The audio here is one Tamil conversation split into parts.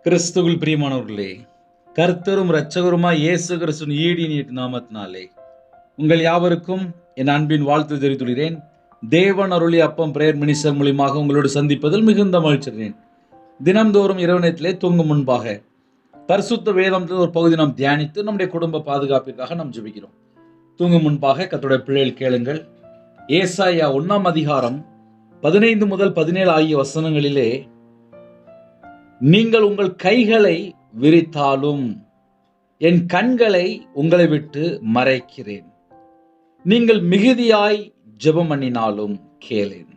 கிறிஸ்துவில் பிரியமானவர்களே, கர்த்தரும் இரட்சகருமாய் இயேசு கிறிஸ்துவின் ஈடினியட் நாமத்தினாலே உங்கள் யாவருக்கும் என் அன்பின் வாழ்த்து தெரிவித்துள்ளேன். தேவன் அருளிய அப்பம் பிரேயர் மினிஸ்டர் மூலியமாக உங்களோடு சந்திப்பதில் மிகுந்த மகிழ்ச்சிகிறேன். தினம்தோறும் இரவு நேரத்திலே தூங்கும் முன்பாக பரிசுத்த வேதத்தில் ஒரு பகுதி நாம் தியானித்து நம்முடைய குடும்ப பாதுகாப்பிற்காக நாம் ஜெபிக்கிறோம். தூங்கும் முன்பாக கர்த்தருடைய பிள்ளைகள் கேளுங்கள். ஏசாயா 1 அதிகாரம் 15 முதல் 17 ஆகிய வசனங்களிலே, நீங்கள் உங்கள் கைகளை விரித்தாலும் என் கண்களை உங்களை விட்டு மறைக்கிறேன். நீங்கள் மிகுதியாய் ஜெபம் பண்ணினாலும் கேளேன்.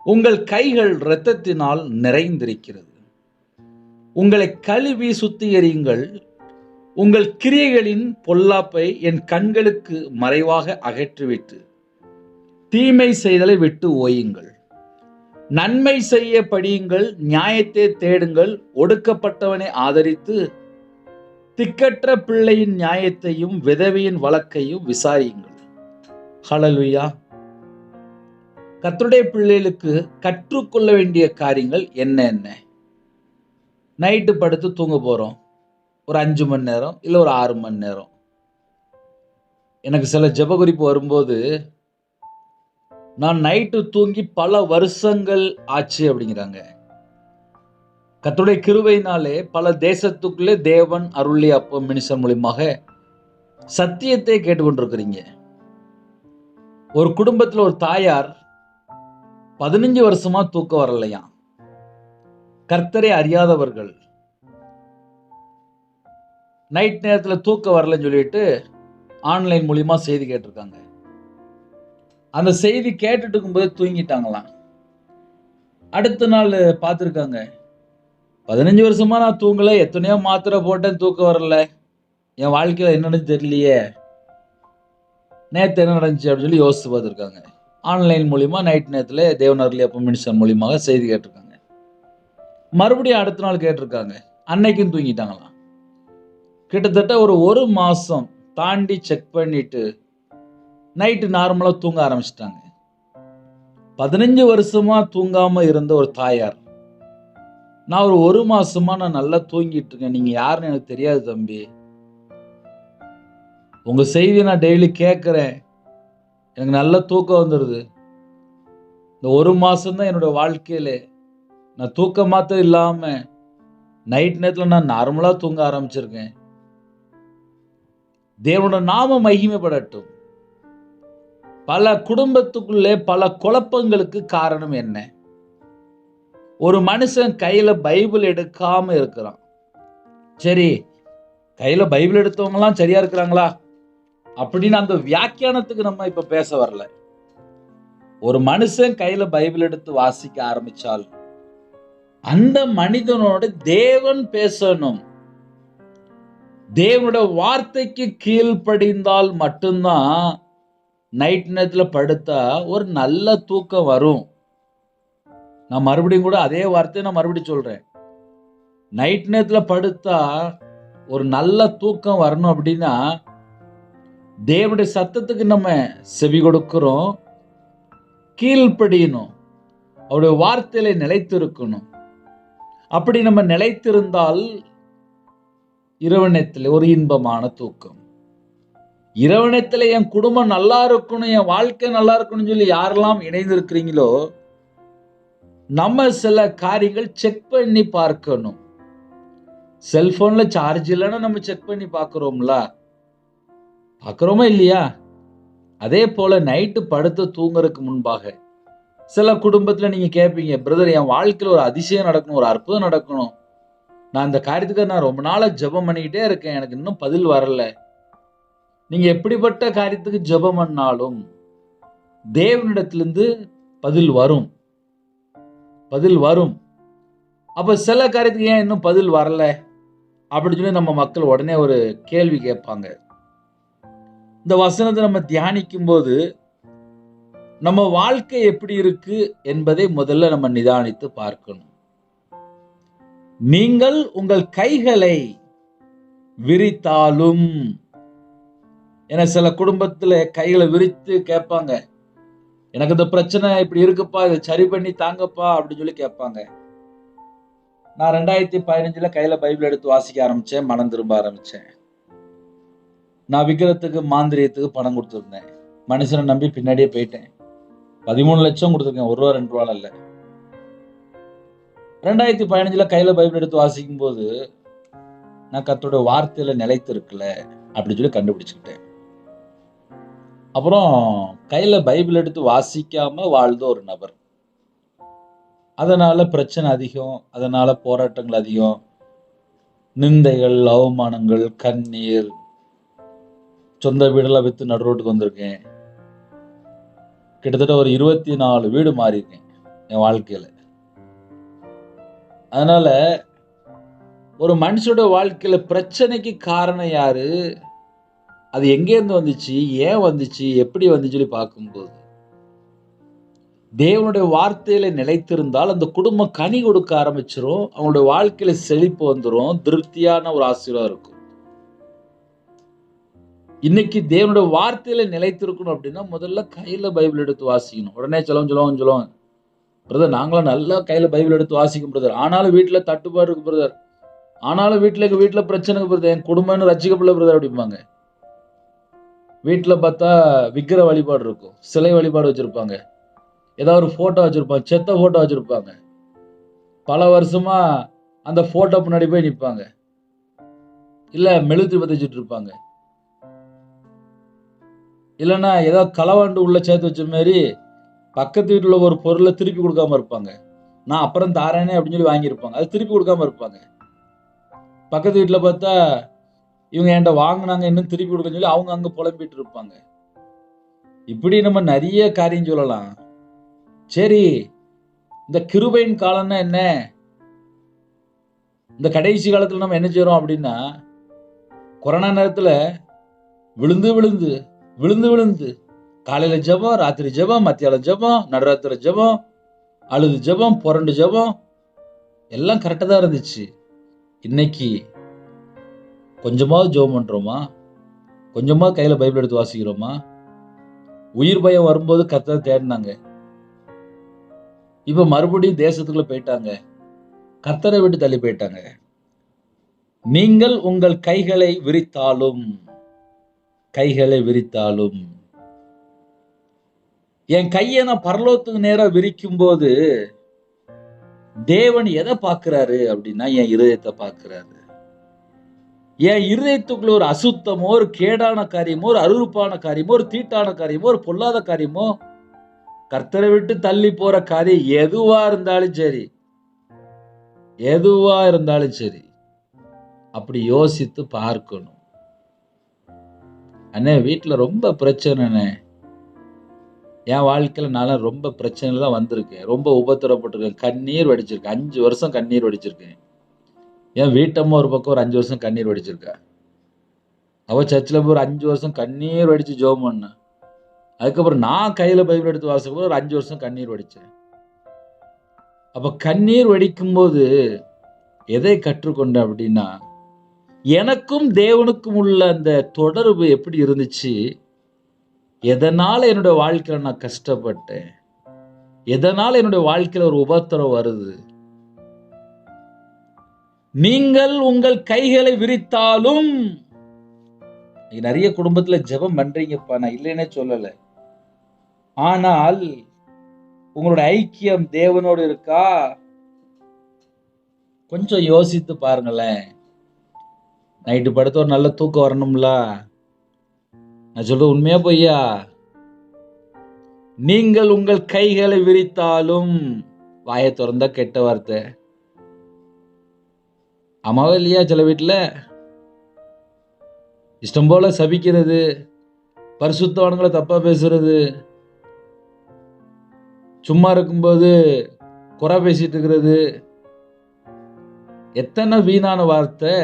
உங்கள் கைகள் இரத்தத்தினால் நிறைந்திருக்கிறது. உங்களை கழுவி சுத்திகரியுங்கள். உங்கள் கிரியைகளின் பொல்லாப்பை என் கண்களுக்கு மறைவாக அகற்றிவிட்டு தீமை செய்தலை விட்டு ஓயுங்கள். நன்மை செய்ய படியுங்கள், நியாயத்தை தேடுங்கள், ஒடுக்கப்பட்டவனை ஆதரித்து திக்கற்ற பிள்ளையின் நியாயத்தையும் விதவையின் வழக்கையும் விசாரியுங்கள். ஹல்லேலூயா. கர்த்தருடைய பிள்ளைகளுக்கு கற்றுக்கொள்ள வேண்டிய காரியங்கள் என்ன? நைட்டு படுத்து தூங்க போறோம், ஒரு 5 மணி நேரம் இல்லை ஒரு 6 மணி நேரம். எனக்கு சில ஜெப குறிப்பு வரும்போது, நான் நைட்டு தூங்கி பல வருஷங்கள் ஆச்சு அப்படிங்கிறாங்க. கர்த்தருடைய கிருபையினாலே பல தேசத்துக்குள்ளே தேவன் அருளிய அப்பம் மினிஸ்டர் மூலியமாக சத்தியத்தை கேட்டுக்கொண்டிருக்கிறீங்க. ஒரு குடும்பத்தில் ஒரு தாயார் 15 வருஷமா தூக்கம் வரலையா. கர்த்தரை அறியாதவர்கள் நைட் நேரத்தில் தூக்கம் வரலன்னு சொல்லிட்டு ஆன்லைன் மூலியமா செய்தி கேட்டிருக்காங்க. அந்த செய்தி கேட்டுட்டு இருக்கும்போது தூங்கிட்டாங்களாம். அடுத்த நாள் பார்த்துருக்காங்க, 15 வருஷமா நான் தூங்கல, எத்தனையோ மாத்திரை போட்டேன், தூக்கம் வரல, என் வாழ்க்கையில் என்னன்னு தெரியலையே, நேற்று என்ன நடந்துச்சு அப்படின்னு சொல்லி யோசித்து பார்த்துருக்காங்க. ஆன்லைன் மூலியமா நைட் நேரத்தில் தேவன் அருளிய அப்பம் மினிஸ்டர் மூலியமாக செய்தி கேட்டிருக்காங்க. மறுபடியும் அடுத்த நாள் கேட்டிருக்காங்க, அன்னைக்கும் தூங்கிட்டாங்களாம். கிட்டத்தட்ட ஒரு மாசம் தாண்டி செக் பண்ணிட்டு நைட்டு நார்மலாக தூங்க ஆரம்பிச்சிட்டாங்க. 15 வருஷமா தூங்காம இருந்த ஒரு தாயார், நான் ஒரு மாசமா நான் நல்லா தூங்கிட்டு இருக்கேன், நீங்க யாருன்னு எனக்கு தெரியாது தம்பி, உங்க செய்தியை நான் டெய்லி கேட்குறேன், எனக்கு நல்ல தூக்கம் வந்துடுது, இந்த 1 மாசம்தான் என்னோட வாழ்க்கையில நான் தூக்கம் மாத்திரம் இல்லாம நைட் நேரத்தில் நான் நார்மலாக தூங்க ஆரம்பிச்சிருக்கேன். தேவனோட நாம மகிமைப்படட்டும். பல குடும்பத்துக்குள்ளே பல குழப்பங்களுக்கு காரணம் என்ன? ஒரு மனுஷன் கையில பைபிள் எடுக்காம இருக்கிறான். சரி, கையில பைபிள் எடுத்தவங்கலாம் சரியா இருக்கிறாங்களா அப்படின்னு அந்த வியாக்கியானத்துக்கு நம்ம இப்ப பேச வரல. ஒரு மனுஷன் கையில பைபிள் எடுத்து வாசிக்க ஆரம்பிச்சால் அந்த மனிதனோட தேவன் பேசணும். தேவனோட வார்த்தைக்கு கீழ்ப்படிந்தால் மட்டும்தான் நைட் நேரத்தில் படுத்தா ஒரு நல்ல தூக்கம் வரும். நான் மறுபடியும் கூட அதே வார்த்தையை நான் மறுபடியும் சொல்றேன். நைட் நேரத்தில் படுத்தா ஒரு நல்ல தூக்கம் வரணும் அப்படின்னா தேவனுடைய சத்தத்துக்கு நம்ம செவி கொடுக்கிறோம், கீழ்ப்படியணும், அவருடைய வார்த்தையில நிலைத்திருக்கணும். அப்படி நம்ம நிலைத்திருந்தால் இரவு நேரத்தில் ஒரு இன்பமான தூக்கம். இரவு நேரத்தில் என் குடும்பம் நல்லா இருக்கணும், என் வாழ்க்கை நல்லா இருக்கணும்னு சொல்லி யாரெல்லாம் இணைந்திருக்கிறீங்களோ, நம்ம சில காரியங்கள் செக் பண்ணி பார்க்கணும். செல்போன்ல சார்ஜ் இல்லைன்னா நம்ம செக் பண்ணி பார்க்கிறோம்ல, பார்க்கிறோமா இல்லையா? அதே போல நைட்டு படுத்து தூங்குறதுக்கு முன்பாக சில குடும்பத்தில் நீங்க கேட்பீங்க, பிரதர் என் வாழ்க்கையில் ஒரு அதிசயம் நடக்கணும், ஒரு அற்புதம் நடக்கணும், நான் இந்த காரியத்துக்கு நான் ரொம்ப நாளா ஜெபம் பண்ணிக்கிட்டே இருக்கேன், எனக்கு இன்னும் பதில் வரல. நீங்க எப்படிப்பட்ட காரியத்துக்கு ஜெபம் பண்ணாலும் தேவனிடத்திலிருந்து பதில் வரும். அப்ப சில காரியத்துக்கு ஏன் இன்னும் பதில் வரல அப்படின்னு சொல்லி நம்ம மக்கள் உடனே ஒரு கேள்வி கேட்பாங்க. இந்த வசனத்தை நம்ம தியானிக்கும் போது நம்ம வாழ்க்கை எப்படி இருக்கு என்பதை முதல்ல நம்ம நிதானித்து பார்க்கணும். நீங்கள் உங்கள் கைகளை விரித்தாலும், என சில குடும்பத்துல கைகளை விரித்து கேட்பாங்க, எனக்கு இந்த பிரச்சனை இப்படி இருக்குப்பா, இதை சரி பண்ணி தாங்கப்பா அப்படின்னு சொல்லி கேட்பாங்க. நான் 2015 கையில பைபிள் எடுத்து வாசிக்க ஆரம்பிச்சேன். மனம் திரும்ப ஆரம்பிச்சேன். நான் விக்கிரத்துக்கு மாந்திரியத்துக்கு பணம் கொடுத்துருந்தேன். மனுஷனை நம்பி பின்னாடியே போயிட்டேன். 13 லட்சம் கொடுத்துருக்கேன். 1 ரூபா 2 ரூபா இல்ல. 2015 கையில பைபிள் எடுத்து வாசிக்கும் போது நான் கர்த்தருடைய வார்த்தையில நிலைத்து இருக்கல அப்படின்னு சொல்லி கண்டுபிடிச்சுக்கிட்டேன். அப்புறம் கையில பைபிள் எடுத்து வாசிக்காம வாழ்ந்த ஒரு நபர். அதனால பிரச்சனை அதிகம், அதனால போராட்டங்கள் அதிகம், நிந்தைகள், அவமானங்கள், கண்ணீர், சொந்த வீடெல்லாம் வித்து நடு ரோட்டுக்கு வந்திருக்கேன். கிட்டத்தட்ட ஒரு 24 வீடு மாறி இருக்கேன் என் வாழ்க்கையில. அதனால ஒரு மனுஷனோட வாழ்க்கையில பிரச்சனைக்கு காரணம் யாரு, அது எங்கேருந்து வந்துச்சு, ஏன் வந்துச்சு, எப்படி வந்துச்சு சொல்லி பார்க்கும்போது தேவனுடைய வார்த்தையில நிலைத்திருந்தால் அந்த குடும்பம் கனி கொடுக்க ஆரம்பிச்சிரும். அவங்களுடைய வாழ்க்கையில செழிப்பு வந்துடும், திருப்தியான ஒரு ஆசீர்வாதம் இருக்கும். இன்னைக்கு தேவனுடைய வார்த்தையில நிலைத்திருக்கணும் அப்படின்னா முதல்ல கையில பைபிள் எடுத்து வாசிக்கணும். உடனே சொல்லுவோம் பிரதர், நாங்களும் நல்லா கையில பைபிள் எடுத்து வாசிக்கும் பிரதர், ஆனாலும் வீட்டுல தட்டுப்பாடு இருக்கு பிரதர், ஆனாலும் வீட்டுல பிரச்சனை பிரதர், என் குடும்பம்னு ரட்சிக்கப்படல பிரதர் அப்படிம்பாங்க. வீட்டுல பார்த்தா விக்கிர வழிபாடு இருக்கும், சிலை வழிபாடு வச்சிருப்பாங்க, ஏதாவது ஒரு போட்டோ வச்சிருப்பாங்க, செத்த போட்டோ வச்சிருப்பாங்க. பல வருஷமா அந்த போட்டோ முன்னாடி போய் நிற்பாங்க, இல்ல மெழுகு பத்திச்சுட்டு இருப்பாங்க, இல்லைன்னா ஏதாவது களவாண்டு உள்ள சேர்த்து வச்ச மாதிரி பக்கத்து வீட்டுல ஒரு பொருளை திருப்பி கொடுக்காம இருப்பாங்க. நான் அப்புறம் தாரேனே அப்படின்னு சொல்லி வாங்கியிருப்பாங்க, அது திருப்பி கொடுக்காம இருப்பாங்க. பக்கத்து வீட்டுல பார்த்தா இவங்க என்கிட்ட வாங்கினாங்க, இன்னும் திருப்பி கொடுக்கன்னு சொல்லி அவங்க அங்க புலம்பிட்டு இருப்பாங்க. இப்படி நம்ம நிறைய காரியம் சொல்லலாம். சரி, இந்த கிருபையின் காலம்னா என்ன, இந்த கடைசி காலத்துல நம்ம என்ன செய்யறோம் அப்படின்னா, கொரோனா நேரத்துல விழுந்து விழுந்து விழுந்து விழுந்து காலையில ஜெபம், ராத்திரி ஜெபம், மத்தியானம் ஜெபம், நடுராத்திரி ஜெபம், அழுது ஜெபம், புரண்டு ஜெபம், எல்லாம் கரெக்டா தான் இருந்துச்சு. இன்னைக்கு கொஞ்சமாவது ஜெபம் பண்றோமா, கொஞ்சமாவது கையில பைபிள் எடுத்து வாசிக்கிறோமா? உயிர் பயம் வரும்போது கர்த்தரை தேடினாங்க, இப்ப மறுபடியும் தேசத்துக்குள்ள போயிட்டாங்க, கர்த்தரை விட்டு தள்ளி போயிட்டாங்க. நீங்கள் உங்கள் கைகளை விரித்தாலும் என் கையை நான் பரலோகத்துக்கு நேரா விரிக்கும் போது தேவன் எதை பார்க்கிறாரு அப்படின்னா என் இருதயத்தை பார்க்கிறாரு. என் இருதயத்துக்குள்ள ஒரு அசுத்தமோ, ஒரு கேடான காரியமோ, ஒரு அருவருப்பான காரியமோ, ஒரு தீட்டான காரியமோ, ஒரு பொல்லாத காரியமோ, கர்த்தரை விட்டு தள்ளி போற காரியம் எதுவா இருந்தாலும் சரி, அப்படி யோசித்து பார்க்கணும். அண்ணே, வீட்டுல ரொம்ப பிரச்சனைண்ணே, என் வாழ்க்கையில நான் ரொம்ப பிரச்சனை தான் வந்திருக்கேன், ரொம்ப உபத்திரப்பட்டிருக்கேன், கண்ணீர் வடிச்சிருக்கேன், 5 வருஷம் கண்ணீர் வடிச்சிருக்கேன். என் வீட்டம்மா ஒரு பக்கம் ஒரு 5 வருஷம் கண்ணீர் வடிச்சிருக்கா. அவ சர்ச்சில் போய் ஒரு 5 வருஷம் கண்ணீர் வடிச்சு ஜெபம் பண்ண. அதுக்கப்புறம் நான் கையில பைபிள் எடுத்து வாசிக்கும் போது ஒரு 5 வருஷம் கண்ணீர் வடிச்சேன். அப்ப கண்ணீர் வடிக்கும் போது எதை கற்றுக்கொண்டேன் அப்படின்னா, எனக்கும் தேவனுக்கும் உள்ள அந்த தொடர்பு எப்படி இருந்துச்சு, எதனால என்னுடைய வாழ்க்கையில நான் கஷ்டப்பட்டேன், எதனால என்னுடைய வாழ்க்கையில ஒரு உபத்திரம் வருது. நீங்கள் உங்கள் கைகளை விரித்தாலும், நிறைய குடும்பத்துல ஜெபம் பண்றீங்கப்பா, நான் இல்லைன்னே சொல்லல, ஆனால் உங்களுடைய ஐக்கியம் தேவனோடு இருக்கா? கொஞ்சம் யோசித்து பாருங்களேன். நைட்டு படுத்த ஒரு நல்ல தூக்கம் வரணும்ல. நான் சொல்றது உண்மையா பொய்யா? நீங்கள் உங்கள் கைகளை விரித்தாலும், வாயை திறந்தா கெட்ட வார்த்தை, ஆமாவா இல்லையா? சில வீட்டுல இஷ்டம் போல சபிக்கிறது, பரிசுத்தவான்களை தப்பா பேசுறது, சும்மா இருக்கும்போது குறை பேசிட்டு இருக்கிறது, எத்தனை வீணான வார்த்தை.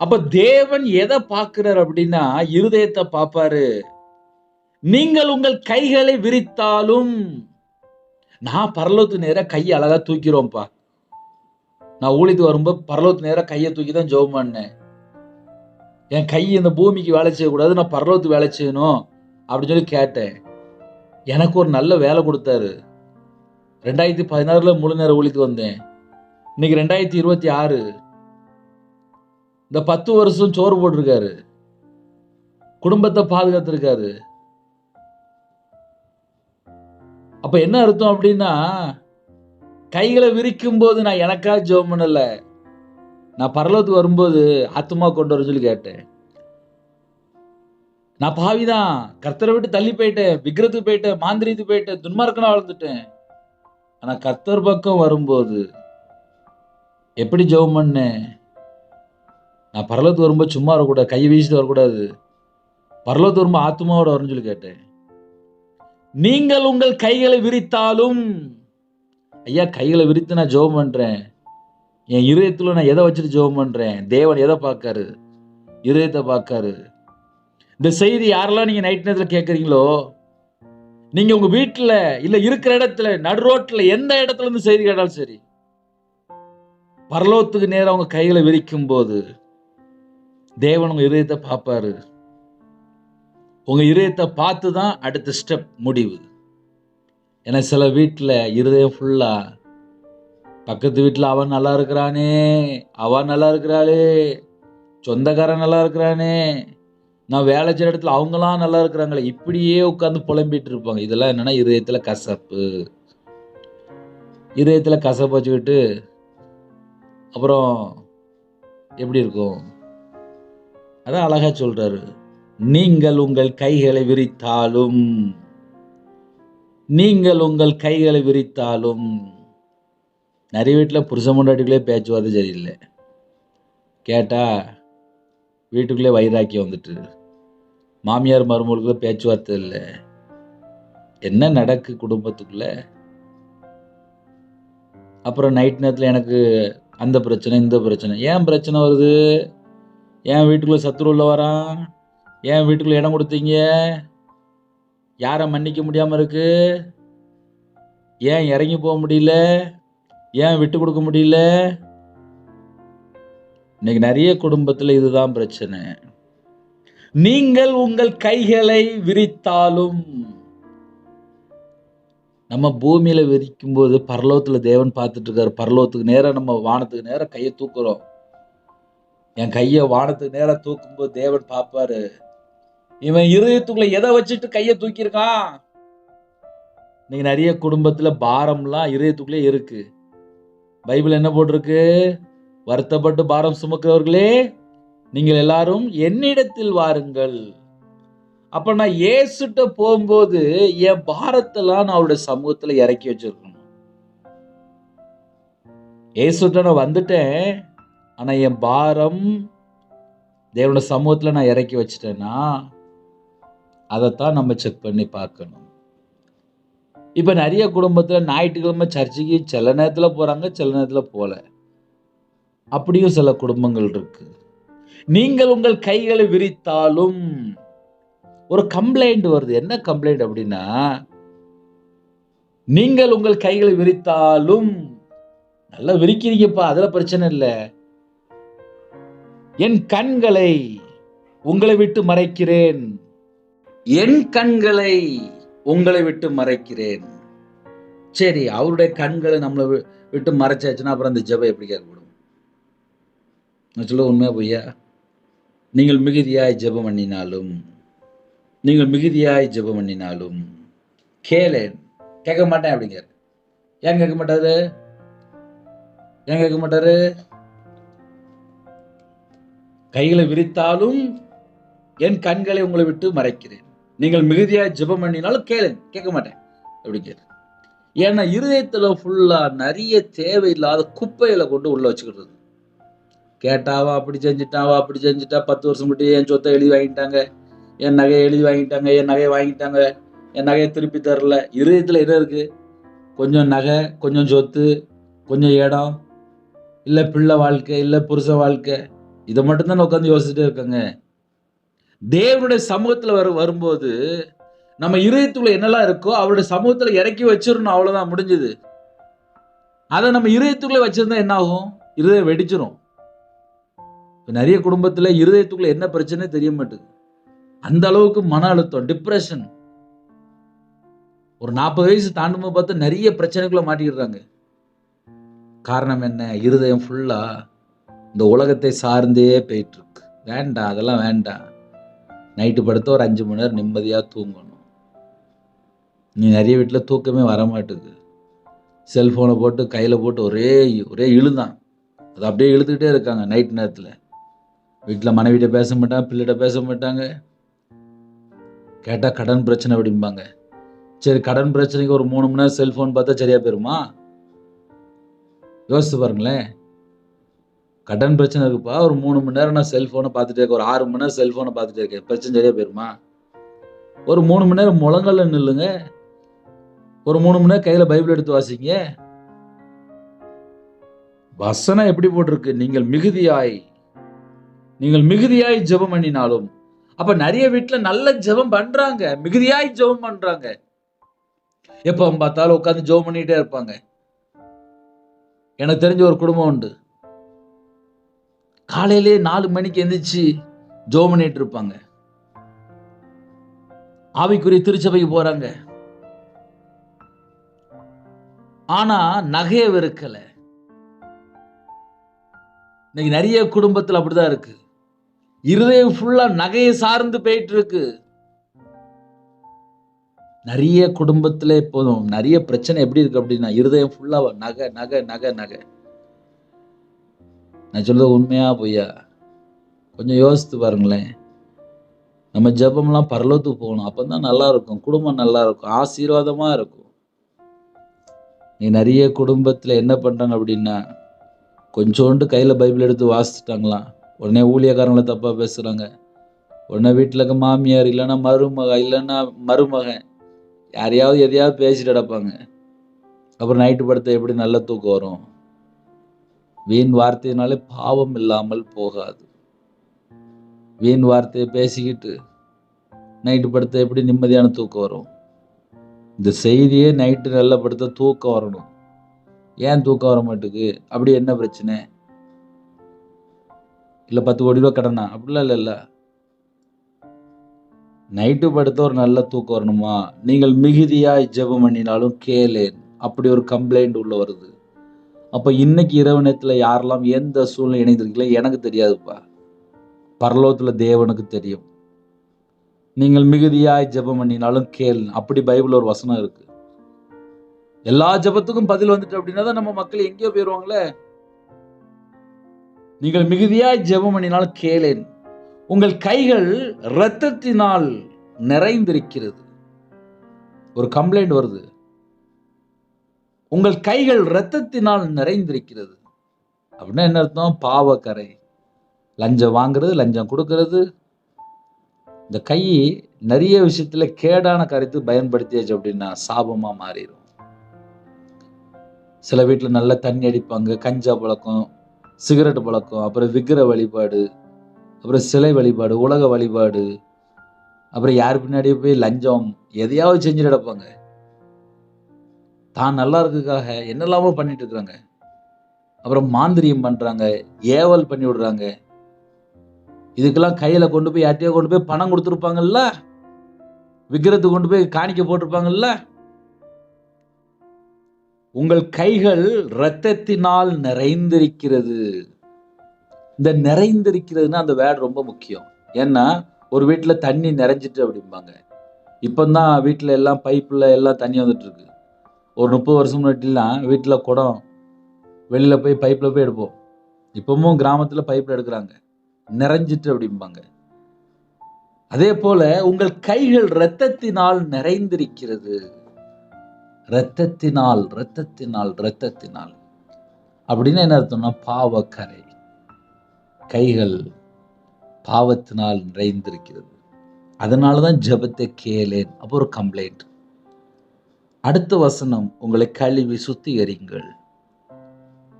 அப்ப தேவன் எதை பார்க்கிறார் அப்படின்னா இருதயத்தை பார்ப்பாரு. நீங்கள் உங்கள் கைகளை விரித்தாலும், நான் பரலோகத்துக்கு நேரா கையை அழகா தூக்கிறோம்ப்பா. நான் ஊழியத்துக்கு வரும்போது பரலோகத்துக்கு நேரா கையை தூக்கி தான் ஜெபம் பண்ணேன். என் கை இந்த பூமிக்கு வேலை செய்யக்கூடாது, நான் பரலோகத்துக்கு வேலை செய்யணும் அப்படின்னு சொல்லி கேட்டேன். எனக்கு ஒரு நல்ல வேலை கொடுத்தாரு. 2016 முழு நேர ஊழியத்துக்கு வந்தேன். இன்னைக்கு 2026. இந்த 10 வருஷம் சோறு போட்டிருக்காரு, குடும்பத்தை பாதுகாத்திருக்காரு. அப்ப என்ன அர்த்தம் அப்படின்னா, கைகளை விரிக்கும் போது நான் எனக்கா ஜெபம் பண்ணல, நான் பரலோகத்துக்கு வரும்போது ஆத்துமா கொண்டு வர சொல்லி கேட்டேன். நான் பாவிதான், கர்த்தரை விட்டு தள்ளி போயிட்டேன், விக்கிரத்துக்கு போயிட்டேன், மாந்திரித்துக்கு போயிட்டேன், துன்மார்க்கனா வளர்ந்துட்டேன். ஆனா கர்த்தர் பக்கம் வரும்போது எப்படி ஜெபம் பண்ணேன்? நான் பரலோகத்துக்கு வரும்போது சும்மா வரக்கூடாது, கையை வீசிட்டு வரக்கூடாது, பரலோகத்துக்கு வரும்போது ஆத்துமாவோட வரும்னு சொல்லி கேட்டேன். நீங்கள் உங்கள் கைகளை விரித்தாலும், ஐயா கைகளை விரித்து நான் ஜெபம் பண்றேன், என் இருதயத்துல நான் எதை வச்சுட்டு ஜெபம் பண்றேன்? தேவன் எதை பார்க்காரு? இருதயத்தை பார்க்காரு. இந்த செய்தி யாரெல்லாம் நீங்க நைட் நேரத்தில் கேட்கறீங்களோ, நீங்க உங்க வீட்டுல இல்ல இருக்கிற இடத்துல நடு ரோட்ல எந்த இடத்துல இருந்து செய்தி கேட்டாலும் சரி, பரலோகத்துக்கு நேரம் உங்க கைகளை விரிக்கும் போது தேவன் உங்க இருதயத்தை பார்ப்பாரு. உங்க இருதயத்தை பார்த்து தான் அடுத்த ஸ்டெப் முடிவு. ஏன்னா சில வீட்டுல இருதயம் ஃபுல்லா பக்கத்து வீட்டுல அவன் நல்லா இருக்கிறானே, அவன் நல்லா இருக்கிறாளே, சொந்தக்காரன் நல்லா இருக்கிறானே, நான் வேலை செய்யற இடத்துல அவங்களாம் நல்லா இருக்கிறாங்களே, இப்படியே உட்காந்து புலம்பிட்டு இருப்பாங்க. இதெல்லாம் என்னன்னா இருதயத்துல கசப்பு. இருதயத்துல கசப்பு வச்சுக்கிட்டு அப்புறம் எப்படி இருக்கும்? அதான் அழகா சொல்றாரு, நீங்கள் உங்கள் கைகளை விரித்தாலும், நீங்கள் உங்கள் கைகளை விரித்தாலும். நிறைய வீட்டில் புருஷ முண்டாட்டிக்குள்ளே பேச்சுவார்த்தை சரியில்லை. கேட்டா வீட்டுக்குள்ளே வைராக்கியம் வந்துட்டு, மாமியார் மருமகளுக்குள்ள பேச்சுவார்த்தை இல்லை. என்ன நடக்கு குடும்பத்துக்குள்ள? அப்புறம் நைட் நேரத்தில் எனக்கு அந்த பிரச்சனை இந்த பிரச்சனை. ஏன் பிரச்சனை வருது? ஏன் வீட்டுக்குள்ள சத்துரு உள்ள வரான்? ஏன் வீட்டுக்குள்ள இடம் கொடுத்தீங்க? யாரை மன்னிக்க முடியாம இருக்கு? ஏன் இறங்கி போக முடியல? ஏன் விட்டு கொடுக்க முடியல? இன்னைக்கு நிறைய குடும்பத்தில் இதுதான் பிரச்சனை. நீங்கள் உங்கள் கைகளை விரித்தாலும், நம்ம பூமியில விரிக்கும் போது பரலோகத்துல தேவன் பார்த்துட்டு இருக்காரு. பரலோகத்துக்கு நேரம் நம்ம வானத்துக்கு நேரம் கையை தூக்குறோம். என் கையை வானத்துக்கு நேரம் தூக்கும் போது தேவன் பார்ப்பாரு, இவன் இருதயத்துக்குள்ள எதை வச்சுட்டு கையை தூக்கியிருக்கான். இன்னைக்கு நிறைய குடும்பத்துல பாரம்லாம் இருதயத்துக்குள்ளே இருக்கு. பைபிள் என்ன போட்டிருக்கு? வருத்தப்பட்டு பாரம் சுமக்கிறவர்களே நீங்கள் எல்லாரும் என்னிடத்தில் வாருங்கள். அப்ப நான் இயேசுட்ட போகும்போது என் பாரத்தெல்லாம் நான் அவருடைய சமூகத்துல இறக்கி வச்சிருக்கணும். இயேசுட்ட நான் வந்துட்டேன், ஆனா என் பாரம் தேவனுடைய சமூகத்துல நான் இறக்கி வச்சிட்டேன்னா அதைத்தான் நம்ம செக் பண்ணி பார்க்கணும். இப்ப நிறைய குடும்பத்துல ஞாயிற்றுக்கிழமை சர்ச்சுக்கு சில நேரத்துல போறாங்க, சில நேரத்துல போல. அப்படியும் சில குடும்பங்கள் இருக்கு. நீங்கள் உங்கள் கைகளை விரித்தாலும், ஒரு கம்ப்ளைண்ட் வருது. என்ன கம்ப்ளைண்ட் அப்படின்னா, நீங்கள் உங்கள் கைகளை விரித்தாலும், நல்லா விரிக்கிறீங்கப்பா, அதுல பிரச்சனை இல்லை, என் கண்களை உங்களை விட்டு மறைக்கிறேன், என் கண்களை உங்களை விட்டு மறைக்கிறேன். சரி, அவருடைய கண்களை நம்மளை விட்டு மறைச்சாச்சுன்னா அப்புறம் அந்த ஜெபம் எப்படி கேட்கப்படும்? நான் சொல்ல உண்மையா பொய்யா? நீங்கள் மிகுதியாய் ஜெபம் பண்ணினாலும், நீங்கள் மிகுதியாய் ஜெபம் பண்ணினாலும் கேளேன், கேட்க மாட்டேன் அப்படிங்கிற. ஏன் கேட்க மாட்டாரு? ஏன் கேட்க மாட்டாரு? கைகளை விரித்தாலும் என் கண்களை உங்களை விட்டு மறைக்கிறேன், நீங்கள் மிகுதியாய் ஜெபம் பண்ணினாலும் கேளேன், கேட்க மாட்டேன் அப்படிங்கிற. ஏன்னா இருதயத்துல ஃபுல்லா நிறைய தேவையில்லாத குப்பைகளை கொண்டு உள்ள வச்சுக்கிறது. கேட்டாவா அப்படி செஞ்சுட்டாவா அப்படி செஞ்சுட்டா, 10 வருஷம் முன்னாடி என் சொத்தை எழுதி வாங்கிட்டாங்க, என் நகையை எழுதி வாங்கிட்டாங்க, என் நகையை வாங்கிட்டாங்க, என் நகையை திருப்பி தரல. இருதயத்தில் என்ன இருக்கு? கொஞ்சம் நகை, கொஞ்சம் சொத்து, கொஞ்சம் இடம், இல்லை பிள்ளை வாழ்க்கை, இல்லை புருஷ வாழ்க்கை, இதை மட்டும்தான் உட்காந்து யோசிச்சுட்டே இருக்காங்க. தேவனுடைய சமூகத்தில் வரும்போது நம்ம இருதயத்துக்குள்ள என்னெல்லாம் இருக்கோ அவருடைய சமூகத்தில் இறக்கி வச்சிடணும், அவ்வளோதான், முடிஞ்சது. அதை நம்ம இருதயத்துக்குள்ளே வச்சிருந்தா என்ன ஆகும்? இருதயம் வெடிச்சிரும். நிறைய குடும்பத்தில் இருதயத்துக்குள்ள என்ன பிரச்சனை தெரிய மாட்டேங்குது. அந்த அளவுக்கு மன அழுத்தம், டிப்ரெஷன். ஒரு 40 வயசு தாண்டும் போது பார்த்தா நிறைய பிரச்சனைக்குள்ள மாட்டிக்கிறாங்க. காரணம் என்ன? இருதயம் ஃபுல்லா இந்த உலகத்தை சார்ந்தே போயிட்டு இருக்கு. வேண்டாம், அதெல்லாம் வேண்டாம். நைட்டு படுத்தா ஒரு 5 மணி நேரம் நிம்மதியா தூங்கணும். நீ நிறைய வீட்டில் தூக்கமே வரமாட்டுது. செல்ஃபோனை போட்டு கையில் போட்டு ஒரே இழுதான். அது அப்படியே இழுத்துக்கிட்டே இருக்காங்க நைட் நேரத்தில். வீட்டில் மனைவிட்ட பேச மாட்டாங்க, பிள்ளைகிட்ட பேச மாட்டாங்க. கேட்டால் கடன் பிரச்சனை அப்படிம்பாங்க. சரி, கடன் பிரச்சனைக்கு ஒரு 3 மணி நேரம் செல்ஃபோன் பார்த்தா சரியா போயிருமா? யோசித்து பாருங்களேன். கடன் பிரச்சனை இருக்குப்பா, ஒரு 3 மணி நேரம் நான் செல்ஃபோனை பார்த்துட்டே இருக்கேன், ஒரு 6 மணி நேரம் செல்ஃபோனை பார்த்துட்டே இருக்கேன், பிரச்சனை சரியா போயிருமா? ஒரு 3 மணி நேரம் முழங்கால நில்லுங்க. ஒரு 3 மணி நேரம் கையில் பைபிள் எடுத்து வாசிங்க. வசனம் எப்படி போட்டிருக்கு? நீங்கள் மிகுதியாய் ஜெபம் பண்ணினாலும். அப்ப நிறைய வீட்டுல நல்ல ஜெபம் பண்றாங்க, மிகுதியாய் ஜெபம் பண்றாங்க. எப்ப பார்த்தாலும் உட்காந்து ஜெபம் பண்ணிட்டே இருப்பாங்க. எனக்கு தெரிஞ்ச ஒரு குடும்பம் உண்டு. காலையிலே 4 மணிக்கு எந்திரிச்சு ஜெபம் பண்ணிட்டு இருப்பாங்க. ஆவிக்குரிய திருச்சபைக்கு போறாங்க. ஆனா நகைய வெறுக்கல. இன்னைக்கு நிறைய குடும்பத்தில் அப்படிதான் இருக்கு. இருதயம் ஃபுல்லா நகையை சார்ந்து போயிட்டு இருக்கு. நிறைய குடும்பத்துல இப்போதும் நிறைய பிரச்சனை எப்படி இருக்கு அப்படின்னா, இருதயம் ஃபுல்லா நகை நகை நகை நகை. நான் சொல்றது உண்மையா பொய்யா? கொஞ்சம் யோசித்து பாருங்களேன். நம்ம ஜெபம்லாம் பரலோகத்துக்கு போகணும். அப்பதான் நல்லா இருக்கும், குடும்பம் நல்லா இருக்கும், ஆசீர்வாதமா இருக்கும். நீ நிறைய குடும்பத்துல என்ன பண்றாங்க அப்படின்னா, கொஞ்சோண்டு கையில பைபிள் எடுத்து வாசிச்சுட்டாங்களாம், உடனே ஊழியக்காரங்களை தப்பா பேசுறாங்க. உடனே வீட்டில் இருக்க மாமியார் இல்லைன்னா மருமகன் யாரையாவது எதையாவது பேசிட்டு கிடப்பாங்க. அப்புறம் நைட்டு படுத்த எப்படி நல்ல தூக்கம் வரும்? வீண் வார்த்தையினாலே பாவம் இல்லாமல் போகாது. வீண் வார்த்தையை பேசிக்கிட்டு நைட்டு படுத்த எப்படி நிம்மதியான தூக்கம் வரும்? இந்த செய்தியே நைட்டு நல்லா படுத்த தூக்கம் வரணும். ஏன் தூக்கம் வர மாட்டுக்கு? அப்படி என்ன பிரச்சனை? இல்லை 10 கோடி ரூபா கடனா? அப்படிலாம் இல்லை. நைட்டு படுத்த ஒரு நல்ல தூக்கம் வரணுமா? நீங்கள் மிகுதியாய் ஜெபம் பண்ணினாலும் கேளேன். அப்படி ஒரு கம்ப்ளைண்ட் உள்ள வருது. அப்ப இன்னைக்கு இரவு நேரத்துல யாரெல்லாம் எந்த சூழ்நிலை இணைந்திருக்கீங்களோ எனக்கு தெரியாதுப்பா, பரலோகத்துல தேவனுக்கு தெரியும். நீங்கள் மிகுதியாய் ஜெபம் பண்ணினாலும் கேள். அப்படி பைபிள் ஒரு வசனம் இருக்கு. எல்லா ஜெபத்துக்கும் பதில் வந்துட்டு அப்படின்னா தான் நம்ம மக்கள் எங்கேயோ போயிருவாங்களே. நீங்கள் மிகுதியாய் ஜெபம் பண்ணினாலும் கேளேன். உங்கள் கைகள் இரத்தத்தினால் நிறைந்திருக்கிறது. ஒரு கம்ப்ளைண்ட் வருது. உங்கள் கைகள் இரத்தத்தினால் நிறைந்திருக்கிறது அப்படின்னா என்ன அர்த்தம்? பாவக்கரை, லஞ்சம் வாங்குறது, லஞ்சம் கொடுக்கறது. இந்த கை நிறைய விஷயத்துல கேடான கருத்து பயன்படுத்தியாச்சு அப்படின்னா சாபமா மாறிடும். சில வீட்டுல நல்ல தண்ணி அடிப்பாங்க, கஞ்சா பழக்கம், சிகரெட் பழக்கம், அப்புறம் விக்கிர வழிபாடு, அப்புறம் சிலை வழிபாடு, உலக வழிபாடு, அப்புறம் யார் பின்னாடியே போய் லஞ்சம் எதையாவது செஞ்சுட்டு கிடப்பாங்க. தான் நல்லா இருக்குக்காக என்னெல்லாமோ பண்ணிட்டு இருக்கிறாங்க. அப்புறம் மாந்திரியம் பண்றாங்க, ஏவல் பண்ணி விடுறாங்க. இதுக்கெல்லாம் கையில கொண்டு போய் யார்ட்டையோ கொண்டு போய் பணம் கொடுத்துருப்பாங்கல்ல, விக்கிரத்துக்கு கொண்டு போய் காணிக்க போட்டிருப்பாங்கல்ல. உங்கள் கைகள் இரத்தத்தினால் நிறைந்திருக்கிறது. இந்த நிறைந்திருக்கிறதுனா அந்த வேர்டு ரொம்ப முக்கியம். ஏன்னா ஒரு வீட்டுல தண்ணி நிறைஞ்சிட்டு அப்படிம்பாங்க. இப்பதான் வீட்டுல எல்லாம் பைப்புல எல்லாம் தண்ணி வந்துட்டு இருக்கு. ஒரு 30 வருஷம் முன்னாடிலாம் வீட்டுல குடம் வெளியில போய் பைப்ல போய் எடுப்போம். இப்பவும் கிராமத்துல பைப்ல எடுக்கிறாங்க. நிறைஞ்சிட்டு அப்படிம்பாங்க. அதே போல உங்கள் கைகள் இரத்தத்தினால் நிறைந்திருக்கிறது. இரத்தத்தினால் இரத்தத்தினால் இரத்தத்தினால் அப்படின்னு என்ன அர்த்தம்னா பாவக்கரை. கைகள் பாவத்தினால் நிறைந்திருக்கிறது. அதனாலதான் ஜெபத்தை கேளேன். அப்போ ஒரு கம்ப்ளைண்ட். அடுத்த வசனம், உங்களை கழுவி சுத்திகரிங்கள்.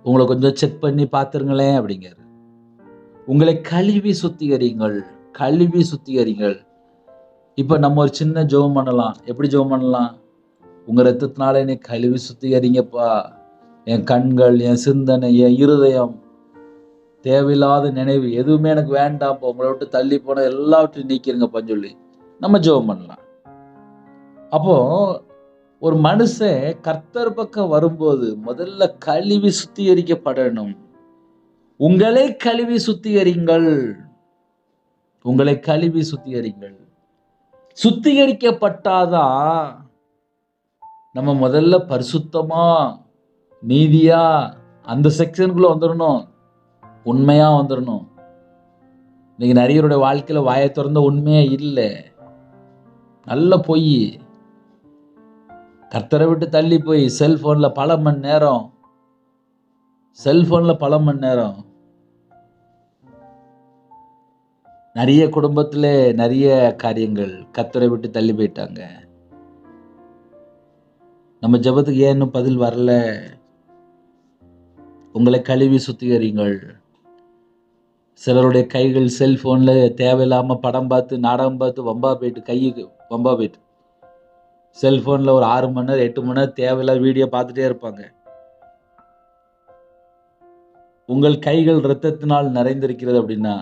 உங்களை கொஞ்சம் செக் பண்ணி பார்த்துருங்களேன் அப்படிங்கிறாரு. உங்களை கழுவி சுத்திகரிங்கள், கழுவி சுத்திகரிங்கள். இப்ப நம்ம ஒரு சின்ன ஜெபம் பண்ணலாம். எப்படி ஜெபம் பண்ணலாம்? உங்க ரத்தத்தினால என்னை கழுவி சுத்திகரிங்கப்பா. என் கண்கள், என் சிந்தனை, என் இருதயம், தேவையில்லாத நினைவு எதுவுமே எனக்கு வேண்டாம், உங்களை விட்டு தள்ளி போன எல்லாவற்றையும் நீக்கிருங்கப்பான்னு சொல்லி நம்ம ஜெபம் பண்ணலாம். அப்போ ஒரு மனுஷன் கர்த்தர் பக்கம் வரும்போது முதல்ல கழுவி சுத்திகரிக்கப்படணும். உங்களை கழுவி சுத்திகரிங்கள். உங்களை கழுவி சுத்திகரிங்கள். சுத்திகரிக்கப்பட்டாதான் நம்ம முதல்ல பரிசுத்தமா, நீதியா அந்த செக்ஷனுக்குள்ள வந்துடணும். உண்மையா வந்துடணும். இன்னைக்கு நிறையருடைய வாழ்க்கையில வாயை திறந்த உண்மையே இல்லை. நல்ல பொய். கர்த்தரை விட்டு தள்ளி போய் செல்போன்ல பல மணி நேரம், நிறைய குடும்பத்துல நிறைய காரியங்கள் கர்த்தரை விட்டு தள்ளி போயிட்டாங்க. நம்ம ஜெபத்துக்கு ஏன் இன்னும் பதில் வரல? உங்களை கழுவி சுத்திகரிங்கள். சிலருடைய கைகள் செல்போன்ல தேவையில்லாம படம் பார்த்து, நாடகம் பார்த்து வம்பா போயிட்டு, கைக்கு வம்பா போயிட்டு செல்போன்ல ஒரு 6 மணி நேரம் 8 மணி நேரம் தேவையில்லாத வீடியோ பார்த்துட்டே இருப்பாங்க. உங்கள் கைகள் இரத்தத்தினால் நிறைந்திருக்கிறது அப்படின்னா,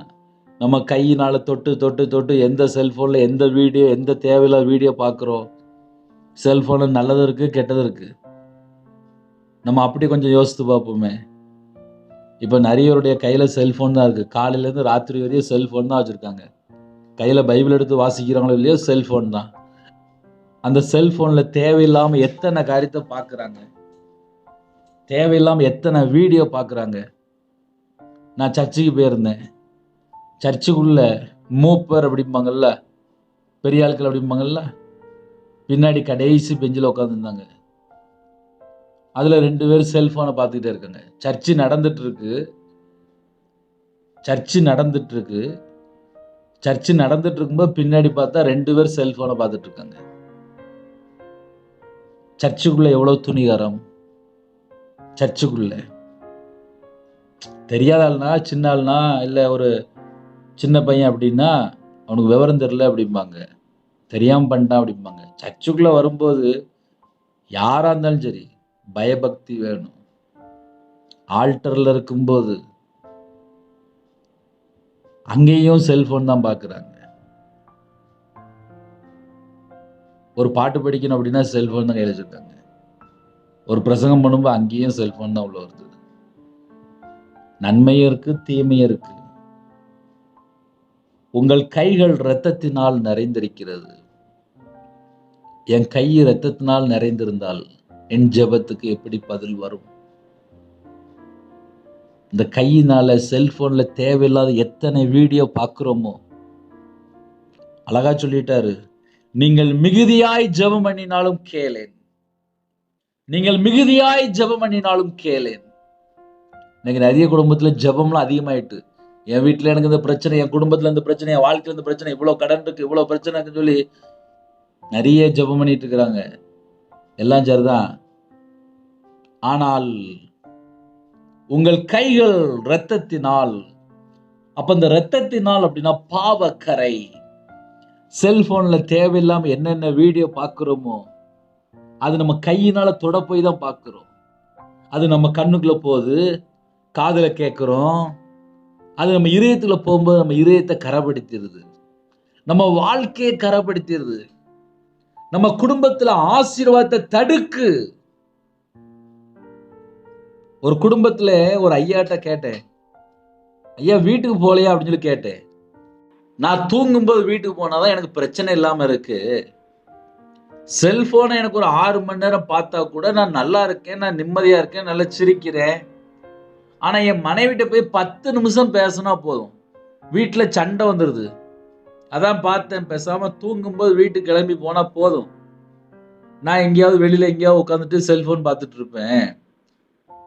நம்ம கையினால தொட்டு தொட்டு தொட்டு எந்த செல்போன்ல எந்த வீடியோ, எந்த தேவையில்லாத வீடியோ பார்க்குறோம். செல்போன்ல நல்லது இருக்கு, கெட்டது இருக்கு. நம்ம அப்படி கொஞ்சம் யோசித்து பார்ப்போமே. இப்போ நிறையருடைய கையில செல்போன் தான் இருக்கு. காலையிலேருந்து ராத்திரி வரையும் செல்போன் தான் வச்சிருக்காங்க. கையில பைபிள் எடுத்து வாசிக்கிறாங்களோ இல்லையோ செல்போன் தான். அந்த செல்போன்ல தேவையில்லாம எத்தனை காரியத்தை பார்க்குறாங்க, தேவையில்லாம எத்தனை வீடியோ பார்க்குறாங்க. நான் சர்ச்சுக்கு போயிருந்தேன். சர்ச்சுக்குள்ள மூப்பர் அப்படிம்பாங்கல்ல, பெரிய ஆட்கள் அப்படிம்பாங்கல்ல, பின்னாடி கடைசி பெஞ்சில் உட்காந்துருந்தாங்க. அதில் 2 பேர் செல்ஃபோனை பார்த்துக்கிட்டே இருக்காங்க. சர்ச்சு நடந்துட்டு இருக்கு. சர்ச்சு நடந்துட்டு இருக்கும்போது பின்னாடி பார்த்தா 2 பேர் செல்ஃபோனை பார்த்துட்டு இருக்காங்க. சர்ச்சுக்குள்ள எவ்வளவு துணிகரம். சர்ச்சுக்குள்ள தெரியாத ஆள்னா, சின்ன ஆள்னா, இல்லை ஒரு சின்ன பையன் அப்படின்னா அவனுக்கு விவரம் தெரியல அப்படிம்பாங்க, தெரியாமல் பண்ணிட்டான் அப்படிம்பாங்க. சர்ச்சுக்குள்ள வரும்போது யாரா இருந்தாலும் சரி பயபக்தி வேணும். ஆல்டர்ல இருக்கும்போது அங்கேயும் செல்போன் தான் பார்க்குறாங்க. ஒரு பாட்டு படிக்கணும் அப்படின்னா செல்போன் தான் கையில் வச்சிருக்காங்க. ஒரு பிரசங்கம் பண்ணும்போது அங்கேயும் செல்போன் தான் உள்ள வருது. நன்மையும் இருக்கு, தீமையும் இருக்கு. உங்கள் கைகள் இரத்தத்தினால் நிறைந்திருக்கிறது. என் கை இரத்தத்தினால் நிறைந்திருந்தால் என் ஜெபத்துக்கு எப்படி பதில் வரும்? இந்த கையினால செல்போன்ல தேவையில்லாத எத்தனை வீடியோ பார்க்கிறோமோ. அழகா சொல்லிட்டாரு, நீங்கள் மிகுதியாய் ஜெபம் பண்ணினாலும் கேளேன். நீங்கள் மிகுதியாய் ஜெபம் பண்ணினாலும் கேளேன். இன்னைக்கு நிறைய குடும்பத்துல ஜெபம்லாம் அதிகமாயிட்டு, என் வீட்டுல எனக்கு இந்த பிரச்சனை, என் குடும்பத்துல இந்த பிரச்சனை, என் வாழ்க்கையில இந்த பிரச்சனை, இவ்வளவு கடன் இருக்கு, இவ்வளவு பிரச்சனை இருக்குன்னு சொல்லி நிறைய ஜெபம் பண்ணிட்டு இருக்கிறாங்க. எல்லாம் சரிதான். ஆனால் உங்கள் கைகள் இரத்தத்தினால், அப்ப இந்த இரத்தத்தினால் அப்படின்னா பாவக்கரை. செல்போன்ல தேவையில்லாம என்னென்ன வீடியோ பார்க்கிறோமோ அது நம்ம கையினால தொட போய் தான் பார்க்கிறோம். அது நம்ம கண்ணுக்குள்ள போகுது, காதுல கேட்கிறோம். அது நம்ம இதயத்துல போகும்போது நம்ம இதயத்தை கரைப்படுத்திடுது, நம்ம வாழ்க்கையை கரைப்படுத்திடுது, நம்ம குடும்பத்துல ஆசீர்வாதத்தை தடுக்கு. ஒரு குடும்பத்துல ஒரு ஐயாட்ட கேட்டேன், ஐயா வீட்டுக்கு போலையா அப்படின்னு சொல்லி கேட்டேன். நான் தூங்கும்போது வீட்டுக்கு போனாதான் எனக்கு பிரச்சனை இல்லாம இருக்கு. செல்போனை எனக்கு ஒரு 6 மணி நேரம் பார்த்தா கூட நான் நல்லா இருக்கேன், நான் நிம்மதியா இருக்கேன், நல்லா சிரிக்கிறேன். ஆனா என் மனைவிட்ட போய் 10 நிமிஷம் பேசினா போதும், வீட்டுல சண்டை வந்துருது. அதான் பார்த்தேன், பேசாம தூங்கும்போது வீட்டுக்கு கிளம்பி போனா போதும், நான் எங்கேயாவது வெளியில எங்கேயாவது உட்காந்துட்டு செல்போன் பார்த்துட்டு இருப்பேன்.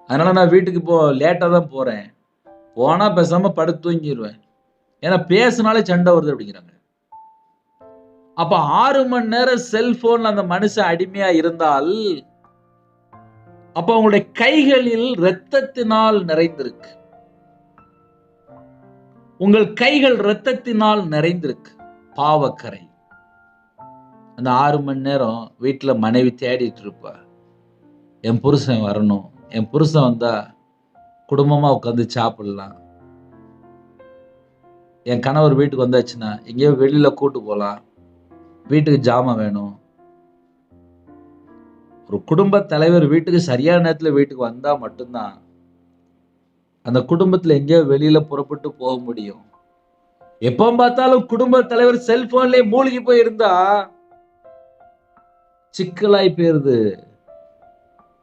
அதனால நான் வீட்டுக்கு லேட்டா தான் போறேன். போனா பேசாம படுத்து தூங்கிடுவேன், ஏன்னா பேசினாலே சண்டை வருது அப்படிங்கிறாங்க. அப்ப 6 மணி நேரம் செல்போன்ல அந்த மனுஷன் அடிமையா இருந்தால், அப்ப அவங்களுடைய கைகளில் இரத்தத்தினால் நிறைந்திருக்கு. உங்கள் கைகள் இரத்தத்தினால் நிறைந்திருக்கு. பாவக்கரை. அந்த 6 மணி நேரம் வீட்டுல மனைவி தேடிட்டு இருப்பா, என் புருஷன் வரணும், என் புருஷன் வந்தா குடும்பமா உட்காந்து சாப்பிடலாம், என் கணவர் வீட்டுக்கு வந்தாச்சுன்னா எங்கேயோ வெளியில கூட்டு போலாம், வீட்டுக்கு ஜாமான் வேணும், ஒரு குடும்ப தலைவர் வீட்டுக்கு சரியான நேரத்துல வீட்டுக்கு வந்தா மட்டும்தான் அந்த குடும்பத்துல எங்கேயோ வெளியில புறப்பட்டு போக முடியும். எப்ப பார்த்தாலும் குடும்ப தலைவர் செல்போன்லயே மூழ்கி போய் இருந்தா சிக்கலாய் போயிருது.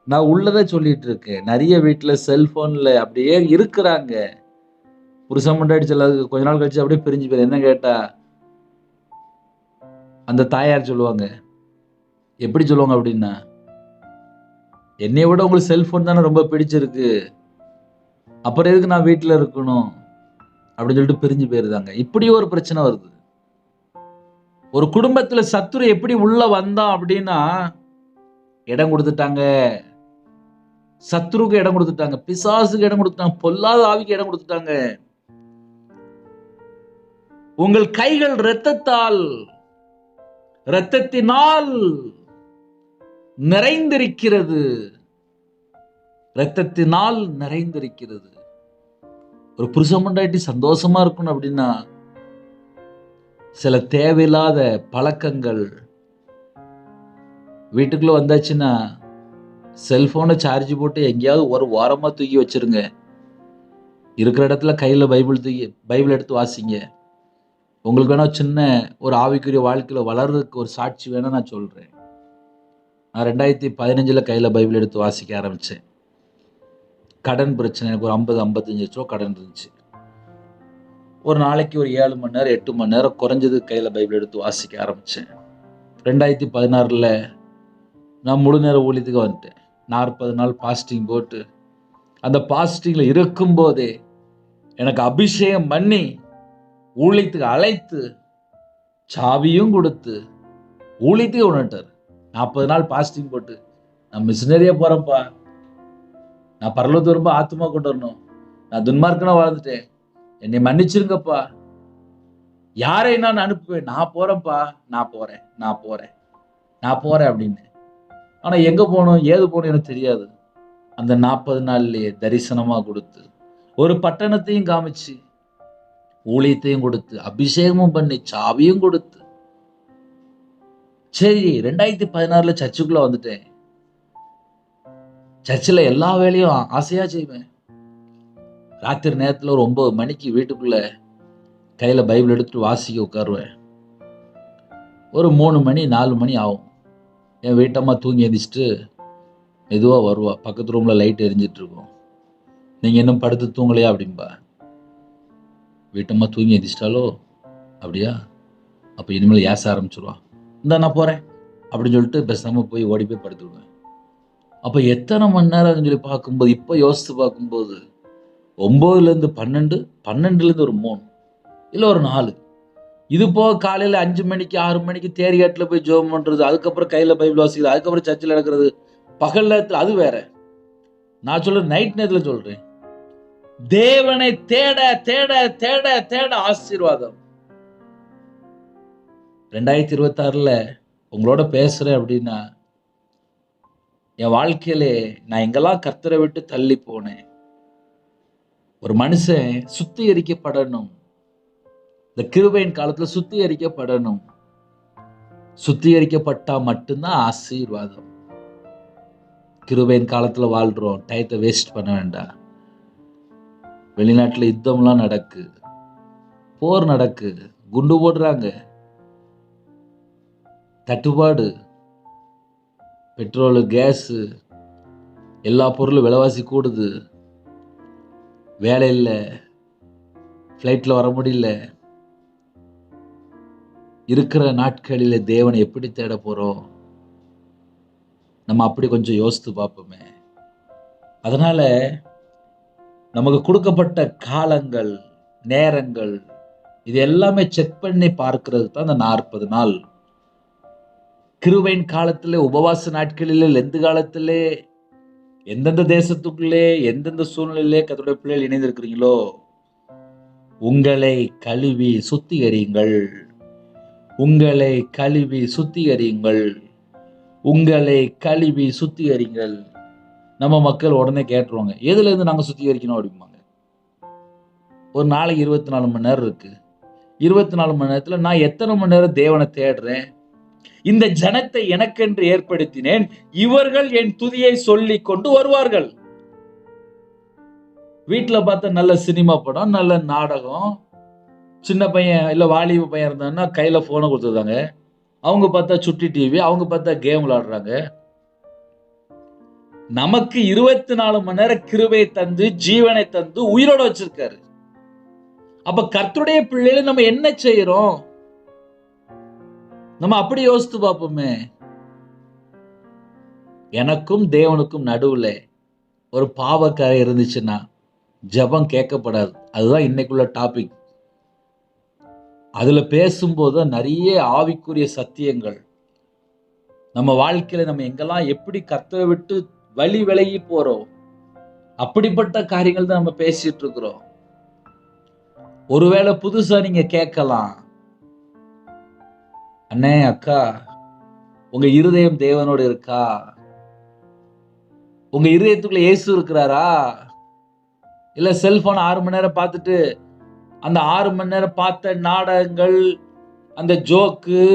நான் உள்ளதை சொல்லிட்டு இருக்கேன். நிறைய வீட்டுல செல்போன்ல அப்படியே இருக்கிறாங்க. புருஷன் பொண்டாட்டி கொஞ்ச நாள் கழிச்சு அப்படியே பிரிஞ்சு போயிரு. என்ன கேட்டா அந்த தாயார் சொல்லுவாங்க, எப்படி சொல்லுவாங்க அப்படின்னா, என்னை விட உங்களுக்கு செல்போன் தானே ரொம்ப பிடிச்சிருக்கு, அப்புறம் எதுக்கு நான் வீட்டுல இருக்கணும் அப்படின்னு சொல்லிட்டு பிரிஞ்சு போயிருந்தாங்க. இப்படி ஒரு பிரச்சனை வருது. ஒரு குடும்பத்துல சத்துரு எப்படி உள்ள வந்தான் அப்படின்னா, இடம் கொடுத்துட்டாங்க. சத்துருக்கு இடம் கொடுத்துட்டாங்க, பிசாசுக்கு இடம் கொடுத்துட்டாங்க, பொல்லாத ஆவிக்கு இடம் கொடுத்துட்டாங்க. உங்கள் கைகள் இரத்தத்தினால் நிறைந்திருக்கிறது. இரத்தத்தினால் நிறைந்திருக்கிறது. ஒரு புருஷன் பொண்டாட்டி சந்தோஷமா இருக்கணும் அப்படின்னா சில தேவையில்லாத பழக்கங்கள் வீட்டுக்குள்ள வந்தாச்சுன்னா செல்போனை சார்ஜ் போட்டு எங்கேயாவது ஒரு வாரமா தூக்கி வச்சிருங்க. இருக்கிற இடத்துல கையில பைபிள் எடுத்து வாசிங்க. உங்களுக்கு வேணா சின்ன ஒரு ஆவிக்குரிய வாழ்க்கையில வளர்றதுக்கு ஒரு சாட்சி வேணா நான் சொல்றேன். நான் 2015 கையில பைபிள் எடுத்து வாசிக்க ஆரம்பிச்சேன். கடன் பிரச்சனை, எனக்கு ஒரு 50-55 லட்சம் ரூபா கடன் இருந்துச்சு. ஒரு நாளைக்கு ஒரு 7 மணி நேரம் 8 மணி நேரம் குறைஞ்சது கையில பைபிள் எடுத்து வாசிக்க ஆரம்பிச்சேன். 2016 நான் முழு நேர ஊழியத்துக்கு வந்துட்டேன். 40 நாள் பாஸ்டிங் போட்டு அந்த பாஸ்டிங்ல இருக்கும் போதே எனக்கு அபிஷேகம் பண்ணி ஊழியத்துக்கு அழைத்து சாவியும் கொடுத்து ஊழியத்துக்கு உணர்ட்டார். 40 நாள் பாஸ்டிங் போட்டு, நான் மிஷினரியா போறேன்ப்பா, நான் பரலோகத்துக்கு வரும்போ ஆத்மா கொண்டு வரணும், நான் துன்மார்க்கனா வாழ்ந்துட்டேன், என்னை மன்னிச்சிருங்கப்பா, யாரை நான் அனுப்புவேன், நான் போறேன்ப்பா, நான் போறேன் அப்படின்னு. ஆனா எங்க போகணும் ஏது போகணும் எனக்கு தெரியாது. அந்த 40 நாள்லயே தரிசனமா கொடுத்து ஒரு பட்டணத்தையும் காமிச்சு ஊழியத்தையும் கொடுத்து அபிஷேகமும் பண்ணி சாவியும் கொடுத்து, சரி 2016 சர்ச்சுக்குள்ள வந்துட்டேன். சர்ச்சில் எல்லா வேலையும் ஆசையா செய்வேன். ராத்திரி நேரத்துல ஒரு 9 மணிக்கு வீட்டுக்குள்ள கையில பைபிள் எடுத்துட்டு வாசிக்க உட்காருவேன். ஒரு 3 மணி 4 மணி ஆகும். என் வீட்டம்மா தூங்கி எந்திரிச்சிட்டு மெதுவா வருவா. பக்கத்து ரூம்ல லைட் எரிஞ்சிட்டு இருக்கும். நீங்க இன்னும் படுத்து தூங்கலையா அப்படின்பா. வீட்டம்மா தூங்கி எந்திரிச்சிட்டாலோ, அப்படியா, அப்ப இனிமேல் ஏச ஆரம்பிச்சிருவா. இந்தா நான் போறேன் அப்படின்னு சொல்லிட்டு பேசாம போய் ஓடி போய் படுத்துடுவேன். அப்ப எத்தனை மணி நேரம் சொல்லி பார்க்கும்போது, இப்ப யோசித்து பார்க்கும்போது 9லேருந்து 12, 12லேருந்து ஒரு 3 இல்ல ஒரு 4. இது போக காலையில 5 மணிக்கு 6 மணிக்கு தேரிகாட்டுல போய் ஜெபம் பண்றது, அதுக்கப்புறம் கையில பைபிள் வாசிக்கிறது, அதுக்கப்புறம் சர்ச்சில் நடக்கிறது, பகல் நேரத்துல அது வேற. நான் சொல்றேன் நைட் நேரத்துல சொல்றேன். தேவனை தேட தேட தேட தேட ஆசீர்வாதம். 2026 உங்களோட பேசுறேன் அப்படின்னா, என் வாழ்க்கையிலே நான் எங்கெல்லாம் கர்த்தரை விட்டு தள்ளி போனேன். ஒரு மனுஷன் சுத்திகரிக்கப்படணும். இந்த கிருபையின் காலத்துல சுத்திகரிக்கப்படணும். சுத்திகரிக்கப்பட்டா மட்டும்தான் ஆசீர்வாதம். கிருபையின் காலத்துல வாழ்றோம், டயத்தை வேஸ்ட் பண்ண வேண்டாம். வெளிநாட்டுல யுத்தம்லாம் நடக்கு, போர் நடக்கு, குண்டு போடுறாங்க, தட்டுப்பாடு, பெட்ரோலு கேஸு எல்லா பொருளும் விலைவாசி கூடுது, வேலை இல்லை, ஃப்ளைட்டில் வர முடியல. இருக்கிற நாட்களில் தேவனை எப்படி தேட போகிறோம்? நம்ம அப்படி கொஞ்சம் யோசித்து பார்ப்போமே. அதனால நமக்கு கொடுக்கப்பட்ட காலங்கள், நேரங்கள், இது எல்லாமே செக் பண்ணி பார்க்கிறது தான் இந்த 40 நாள். கிருபையின் காலத்திலே, உபவாச நாட்களிலே, லெந்து காலத்திலே, எந்தெந்த தேசத்துக்குள்ளே எந்தெந்த சூழ்நிலையிலே கர்த்தருடைய பிள்ளைகள் இணைந்திருக்கிறீங்களோ, உங்களை கழுவி சுத்திகரியுங்கள், உங்களை கழுவி சுத்திகரியுங்கள், உங்களை கழுவி சுத்திகரிங்கள். நம்ம மக்கள் உடனே கேட்டுருவாங்க, எதுல இருந்து நாங்க சுத்திகரிக்கணும் அப்படிம்பாங்க. ஒரு நாளைக்கு 24 மணி நேரம் இருக்கு. 24 மணி நேரத்துல நான் எத்தனை மணி நேரம் தேவனை தேடுறேன், இந்த ஜனத்தை எனக்கென்று ஏற்படுத்தினேன், இவர்கள் என் துதியை சொல்லிக் கொண்டு வருவார்கள். வீட்டுல பார்த்த நல்ல சினிமா படம், நல்ல நாடகம், சின்ன பையன் இல்ல வாலிப பையன் இருந்தான்னா கையில போனை கொடுத்துருந்தாங்க. அவங்க பார்த்தா சுட்டி டிவி, அவங்க பார்த்தா கேம் விளையாடுறாங்க. நமக்கு 24 மணி நேரம் கிருபை தந்து, ஜீவனை தந்து, உயிரோட வச்சிருக்காரு. அப்ப கர்த்தருடைய பிள்ளைகளை நம்ம என்ன செய்யறோம்? நம்ம அப்படி யோசித்து பார்ப்போமே. எனக்கும் தேவனுக்கும் நடுவுல ஒரு பாவக்கரை இருந்துச்சுன்னா ஜெபம் கேட்கப்படாது. அதுதான் இன்னைக்குள்ள டாபிக். அதுல பேசும்போது நிறைய ஆவிக்குரிய சத்தியங்கள், நம்ம வாழ்க்கையில நம்ம எங்கெல்லாம் எப்படி கர்த்தரை விட்டு வழி விலகி போறோம், அப்படிப்பட்ட காரியங்கள் தான் நம்ம பேசிட்டு இருக்கிறோம். ஒருவேளை புதுசா நீங்க கேட்கலாம், அண்ணே அக்கா, உங்க இருதயம் தேவனோடு இருக்கா? உங்க இருதயத்துக்குள்ள இயேசு இருக்கிறாரா? இல்ல செல்போன் 6 மணி நேரம் பார்த்துட்டு அந்த 6 மணி நேரம் பார்த்த நாடகங்கள், அந்த ஜோக்கு,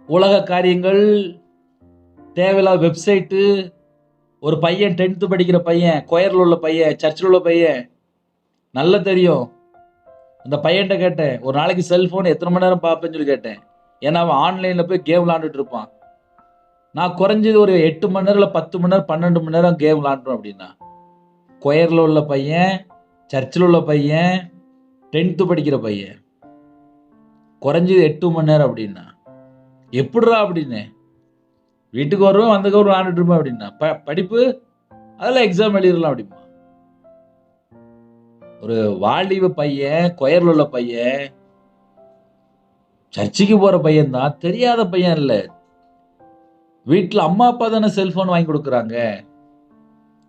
உலக காரியங்கள், தேவையில்லாத வெப்சைட்டு. ஒரு பையன் 10th படிக்கிற பையன், கொயர்ல உள்ள பையன், சர்ச்சில் உள்ள பையன், நல்லா தெரியும். அந்த பையன்கிட்ட கேட்டேன், ஒரு நாளைக்கு செல்போன் எத்தனை மணி நேரம் பார்ப்பேன்னு சொல்லி கேட்டேன். ஏன்னா அவன் ஆன்லைன்ல போய் கேம் விளாண்டுட்டு இருப்பான். நான் குறைஞ்சது ஒரு 8 மணி நேரம் இல்லை 10 மணி நேரம் 12 மணி நேரம் கேம் விளாண்டுறோம் அப்படின்னா. கொயர்ல உள்ள பையன், சர்ச்சில் உள்ள பையன், 10th படிக்கிற பையன், குறைஞ்சது 8 மணி நேரம் அப்படின்னா எப்படிரா அப்படின்னு. வீட்டுக்கு வருவேன், வந்ததுக்கு ஒரு விளாண்டுட்டு இருப்பேன் அப்படின்னா. படிப்பு அதெல்லாம் எக்ஸாம் எழுதிடலாம் அப்படிமா. ஒரு வாலிப பையன், கொயர்ல உள்ள பையன், சர்ச்சுக்கு போற பையன் தான், தெரியாத பையன் இல்ல. வீட்டுல அம்மா அப்பா தானே செல்போன் வாங்கி கொடுக்குறாங்க.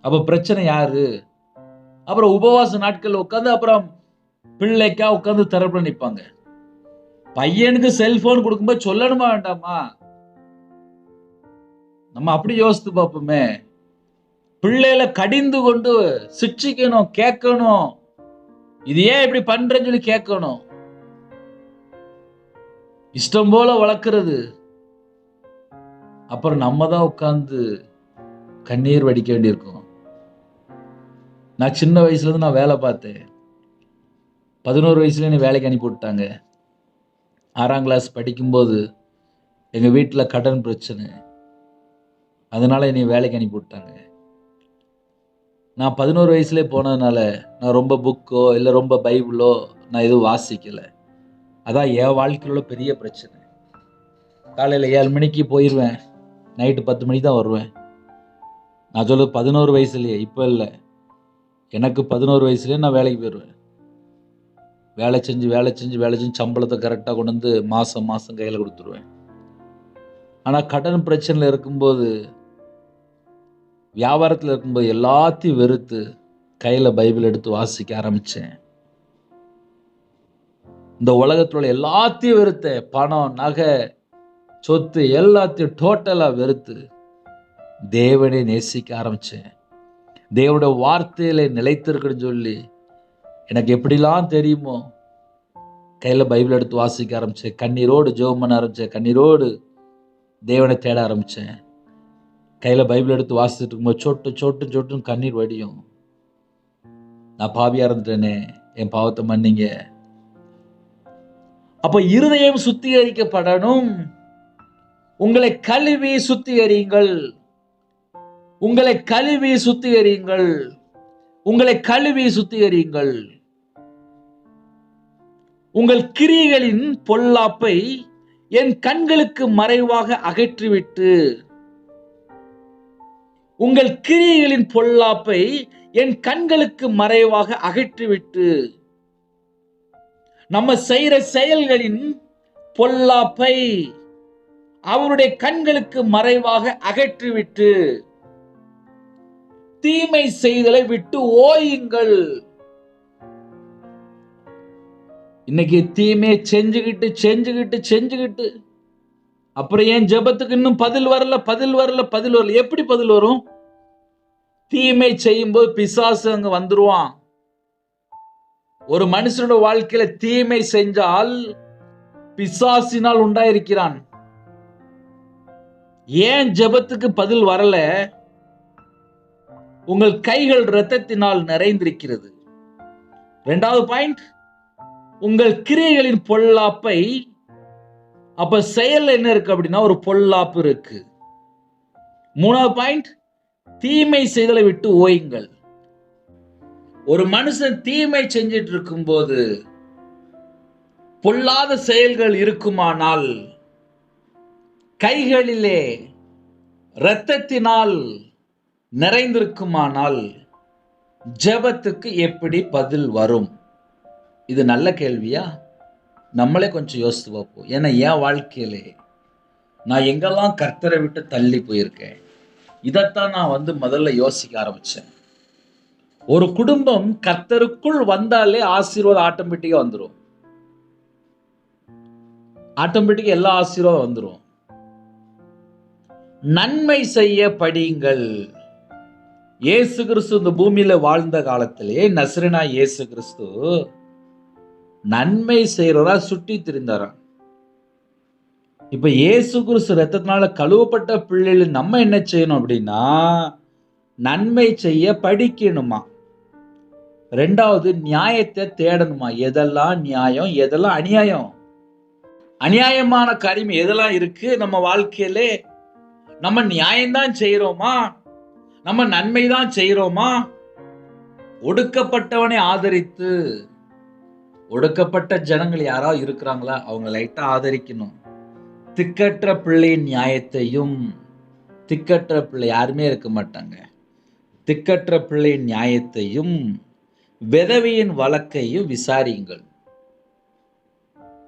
அப்ப பிரச்சனை யாரு? அப்புறம் உபவாச நாட்கள் உட்காந்து அப்புறம் பிள்ளைக்கா உட்காந்து தரப்புல நிப்பாங்க. பையனுக்கு செல்போன் கொடுக்கும்போது சொல்லணுமா வேண்டாமா? நம்ம அப்படி யோசித்து பார்ப்போமே. பிள்ளைகளை கடிந்து கொண்டு சிக்ஷிக்கணும், கேட்கணும். இது ஏன் இப்படி பண்றேன்னு சொல்லி கேட்கணும். இஷ்டம் போல வளர்க்கிறது. அப்புறம் நம்ம தான் உட்கார்ந்து கண்ணீர் வடிக்க வேண்டியிருக்கும். நான் சின்ன வயசுல இருந்து நான் வேலை பார்த்தேன். 11 வயசுல என்னை வேலைக்கு அனுப்பி விட்டாங்க. 6ஆம் கிளாஸ் படிக்கும்போது எங்க வீட்டுல கடன் பிரச்சனை, அதனால என்னை வேலைக்கு அனுப்பி விட்டாங்க. நான் 11 வயசுலேயே போனதுனால நான் ரொம்ப புக்கோ இல்லை ரொம்ப பைபிளோ நான் எதுவும் வாசிக்கலை. அதான் என் வாழ்க்கையில் உள்ள பெரிய பிரச்சனை. காலையில் 7 மணிக்கு போயிடுவேன், நைட்டு 10 மணிக்கு தான் வருவேன். நான் சொல்லுறது 11 வயசுலேயே, இப்போ இல்லை. எனக்கு 11 வயசுலேயே நான் வேலைக்கு போயிடுவேன். வேலை செஞ்சு சம்பளத்தை கரெக்டாக கொண்டு வந்து மாதம் கையில் கொடுத்துருவேன். ஆனால் கடன் பிரச்சனையில் இருக்கும்போது, வியாபாரத்தில் இருக்கும்போது எல்லாத்தையும் வெறுத்து கையில் பைபிள் எடுத்து வாசிக்க ஆரம்பித்தேன். இந்த உலகத்தில் எல்லாத்தையும் வெறுத்தேன். பணம், நகை, சொத்து எல்லாத்தையும் டோட்டலாக வெறுத்து தேவனை நேசிக்க ஆரம்பித்தேன். தேவனுடைய வார்த்தையில நிலைத்திருக்குன்னு சொல்லி எனக்கு எப்படிலாம் தெரியுமோ கையில் பைபிள் எடுத்து வாசிக்க ஆரம்பித்தேன். கண்ணீரோடு ஜெபம் பண்ண ஆரம்பித்தேன். கண்ணீரோடு தேவனை தேட ஆரம்பித்தேன். கையில் பைபிள் எடுத்து வாசிச்சுட்டு இருக்கும்போது சொட்டுன்னு கண்ணீர் வடியும். நான் பாவியா இருந்துட்டேனே, என் பாவத்தை மன்னிங்க. அப்ப இருதயம் சுத்திகரிக்கப்படணும். உங்களை கழுவி சுத்திகரியுங்கள், உங்களை கழுவி சுத்திகரியுங்கள், உங்களை கழுவி சுத்திகரியுங்கள். உங்கள் கிரியைகளின் பொல்லாப்பை என் கண்களுக்கு மறைவாக அகற்றிவிட்டு, உங்கள் கிரியைகளின் பொல்லாப்பை என் கண்களுக்கு மறைவாக அகற்றிவிட்டு, நம்ம செய்யற செயல்களின் பொல்லாப்பை அவருடைய கண்களுக்கு மறைவாக அகற்றிவிட்டு தீமை செய்தலை விட்டு ஓயுங்கள். இன்னைக்கு தீமையை செஞ்சுக்கிட்டு அப்புறம் ஏன் ஜெபத்துக்கு இன்னும் பதில் வரல. எப்படி பதில் வரும்? தீமை செய்யும்போது பிசாசு அங்க வந்துருவான். ஒரு மனுஷனோட வாழ்க்கையில தீமை செஞ்சால் பிசாசினால் உண்டாயிருக்கிறான். ஏன் ஜெபத்துக்கு பதில் வரல? உங்கள் கைகள் இரத்தத்தினால் நிறைந்திருக்கிறது. 2வது பாயிண்ட், உங்கள் கிரியைகளின் பொல்லாப்பை. அப்ப செயல் என்ன இருக்கு அப்படின்னா ஒரு பொல்லாப்பு இருக்கு. 3வது பாயிண்ட், தீமை செய்தலை விட்டு ஓயுங்கள். ஒரு மனுஷன் தீமை செஞ்சிட்டு இருக்கும்போது பொல்லாத செயல்கள் இருக்குமானால், கைகளிலே இரத்தத்தினால் நிறைந்திருக்குமானால் ஜெபத்துக்கு எப்படி பதில் வரும்? இது நல்ல கேள்வியா? நம்மளே கொஞ்சம் யோசித்து பார்ப்போம். ஏன்னா என் வாழ்க்கையிலே நான் எங்கெல்லாம் கர்த்தரை விட்டு தள்ளி போயிருக்கேன், இதைத்தான் நான் முதல்ல யோசிக்க ஆரம்பிச்சேன். ஒரு குடும்பம் கர்த்தருக்குள் வந்தாலே ஆசீர்வாதம் ஆட்டோமேட்டிக்கா வந்துடும். ஆட்டோமேட்டிக்கா எல்லா ஆசீர்வாதம் வந்துடும். நன்மை செய்ய படியுங்கள். இயேசு கிறிஸ்து இந்த பூமியில வாழ்ந்த காலத்திலே நசரேனா இயேசு கிறிஸ்து நன்மை செய்யறவரா சுற்றி திரிந்தாராம். இப்ப இயேசு கிறிஸ்து ரத்தத்தினால கழுவப்பட்ட பிள்ளைகள் நம்ம என்ன செய்யணும் அப்படின்னா நன்மை செய்ய படிக்கணுமா. 2வது, நியாயத்தை தேடணுமா. எதெல்லாம் நியாயம், எதெல்லாம் அநியாயம், அநியாயமான காரியம் எதெல்லாம் இருக்கு நம்ம வாழ்க்கையிலே, நம்ம நியாயம்தான் செய்யறோமா, நம்ம நன்மைதான் செய்யறோமா. ஒடுக்கப்பட்டவனை ஆதரித்து, ஒடுக்கப்பட்ட ஜனங்கள் யாராவது இருக்கிறாங்களா அவங்க லைட்டா ஆதரிக்கணும். திக்கற்ற பிள்ளையின் நியாயத்தையும், திக்கற்ற பிள்ளை யாருமே இருக்க மாட்டாங்க, திக்கற்ற பிள்ளையின் நியாயத்தையும் விதவையின் வழக்கையும் விசாரியுங்கள்.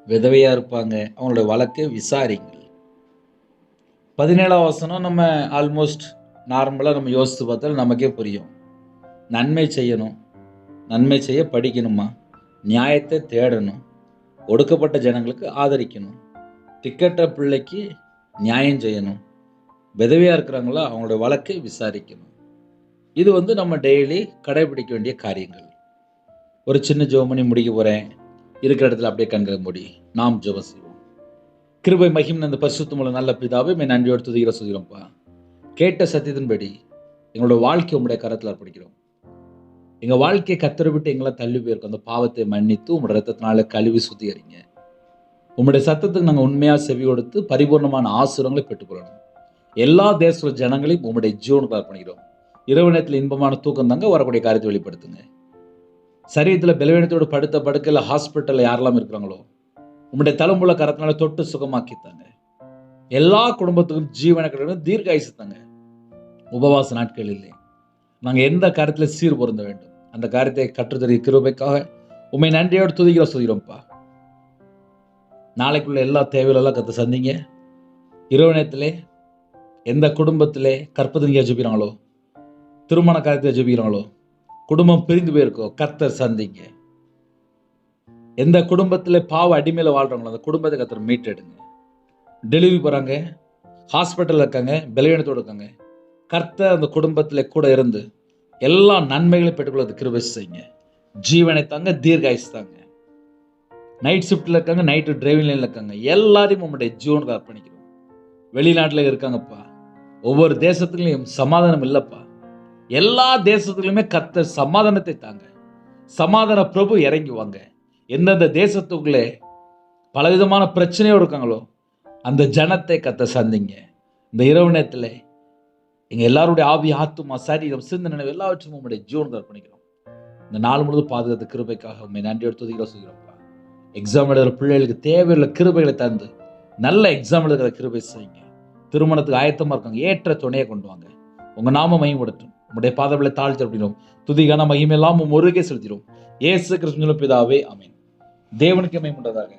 விதவையா இருப்பாங்க, அவங்களோட வழக்கை விசாரிங்கள். 17ஆம் வசனம் நம்ம ஆல்மோஸ்ட் நார்மலா நம்ம யோசித்து பார்த்தாலும் நமக்கே புரியும். நன்மை செய்யணும், நன்மை செய்ய படிக்கணுமா, நியாயத்தை தேடணும், ஒடுக்கப்பட்ட ஜனங்களுக்கு ஆதரிக்கணும், திக்கற்ற பிள்ளைக்கு நியாயம் செய்யணும், விதவையா இருக்கிறாங்களா அவங்களோட வழக்கை விசாரிக்கணும். இது நம்ம டெய்லி கடைபிடிக்க வேண்டிய காரியங்கள். ஒரு சின்ன ஜெபம் பண்ணி முடிக்க போறேன். இருக்கிற இடத்துல அப்படியே கண்களை மூடி நாம் ஜெபம் செய்வோம். கிருபை மகிமை அந்த பரிசுத்தமுள்ள நல்ல பிதாவே, நன்றியோடு துதிக்கிற சுதிக்கிறோம்ப்பா. கேட்ட சத்தியத்தின்படி எங்களோட வாழ்க்கை உங்களுடைய கரத்தில் அர்ப்பணிக்கிறோம். எங்க வாழ்க்கையை கத்தரை விட்டு எங்களாம் தள்ளி போயிருக்கோம். அந்த பாவத்தை மன்னித்து உங்களுடைய ரத்தத்தினால கழுவி சுத்திகரிங்க. உங்களுடைய சத்தத்துக்கு நாங்கள் உண்மையா செவி கொடுத்து பரிபூர்ணமான ஆசீர்வாதங்களை பெற்றுக்கொள்ளணும். எல்லா தேச ஜனங்களையும் உங்களுடைய ஜீவனுக்கு அர்ப்பணிக்கிறோம். இரவு நேரத்தில் இன்பமான தூக்கம் தாங்க வரக்கூடிய காரியத்தை வெளிப்படுத்துங்க. சரீரத்தில் பலவீனத்தோடு படுத்த படுக்கையில் ஹாஸ்பிட்டலில் யாரெல்லாம் இருக்கிறாங்களோ உங்களுடைய தலைமுள்ள கரத்தினால தொட்டு சுகமாக்கித்தாங்க. எல்லா குடும்பத்துக்கும் ஜீவன கிடையாது, தீர்க்க ஆயுசு தாங்க. உபவாச நாட்கள் இல்லை, நாங்கள் எந்த காரியத்தில் சீர் பொருந்த வேண்டும் அந்த காரியத்தை கற்றுத்தறிய கிருபைக்காக உண்மை நன்றியோடு துதிக்கிற சொல்கிறோம்ப்பா. நாளைக்குள்ள எல்லா தேவைகளெல்லாம் கற்று சந்திங்க. இரவு நேரத்திலே எந்த குடும்பத்திலே கற்பதினியாக ஜெபிக்கிறாங்களோ, திருமண காரியத்தை ஜெபிக்கிறாங்களோ, குடும்பம் பிரிந்து போயிருக்கோ கர்த்தர் சந்திங்க. எந்த குடும்பத்தில் பாவ அடிமையில் வாழ்றாங்களோ அந்த குடும்பத்தை கர்த்தர் மீட்டெடுங்க. டெலிவரி போகிறாங்க, ஹாஸ்பிட்டலில் இருக்காங்க, பலவீனத்தோடு இருக்காங்க, கர்த்தர் அந்த குடும்பத்தில் கூட இருந்து எல்லா நன்மைகளையும் பெற்றுக்கொள்ள கிருபை செய்யுங்க. ஜீவனை தாங்க, தீர்காயுசு தாங்க. நைட் ஷிஃப்ட்டில் இருக்காங்க, நைட்டு டிரைவிங் லைனில் இருக்காங்க, எல்லாரையும் உங்களுடைய ஜீவனுக்கு அர்ப்பணிக்கிறோம். வெளிநாட்டில் இருக்காங்கப்பா, ஒவ்வொரு தேசத்துலையும் சமாதானம் இல்லைப்பா, எல்லா தேசத்துலையுமே கர்த்தர் சமாதானத்தை தாங்க. சமாதான பிரபு இறங்கி வாங்க. எந்தெந்த தேசத்துக்குள்ளே பலவிதமான பிரச்சனையோடு இருக்காங்களோ அந்த ஜனத்தை கர்த்தர் சந்திங்க. இந்த இரவு நேரத்தில் எங்கள் எல்லாருடைய ஆவி, ஆத்துமா, சரீரம், சிந்தனை எல்லாவற்றும் உங்களுடைய ஜீவனுக்கு அர்ப்பணிக்கிறோம். இந்த நாள் முழுவதும் பாதுகாத்த கிருபைக்காக உண்மை நன்றியோடு துதிக்கிற சொல்கிறோம்ப்பா. எக்ஸாம் எழுதுகிற பிள்ளைகளுக்கு தேவையுள்ள கிருபைகளை தந்து நல்ல எக்ஸாம் எழுதுகிற கிருபை செய்யுங்க. திருமணத்துக்கு ஆயத்தமாக இருக்காங்க, ஏற்ற துணையை கொண்டு வாங்க. உங்கள் நாம மகிமைப்படட்டும். உங்களுடைய பாதங்களை தாழ்த்தி அப்படினோம். துதிகான மகிமை எல்லாம் ஒருகே செலுத்திடும். இயேசு கிறிஸ்துவின் பிதாவே, ஆமென். தேவனுக்கு மகிமை உண்டாதாக.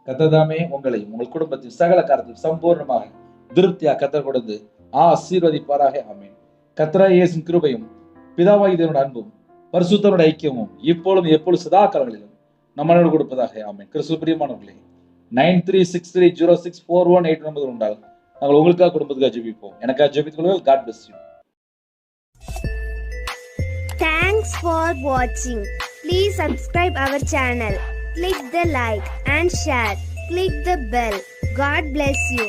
கர்த்தர் உங்களையும் உங்கள் குடும்பத்தின் சகல காரியத்தையும் சம்பூர்ணமாக திருப்தியாக கர்த்தர் கொடுத்து ஆசீர்வதிப்பாராக. ஆமென். கர்த்தராகிய இயேசுவின் கிருபையும் பிதாவாகிய தேவனுடைய அன்பும் பரிசுத்தருடைய ஐக்கியமும் இப்பொழுதும் எப்பொழுதும் சதா காலங்களிலும் நம்மளோடு கொடுப்பதாக. ஆமென். கிறிஸ்துவின் பிரியமானவர்களே, 9363064189 நம்பர் உண்டால் நாங்கள் உங்களுக்காக குடும்பத்துக்காக ஜெபிப்போம். எனக்காக ஜெபித்துக் God bless you. Thanks for watching. Please subscribe our channel. Click the like and share. Click the bell. God bless you.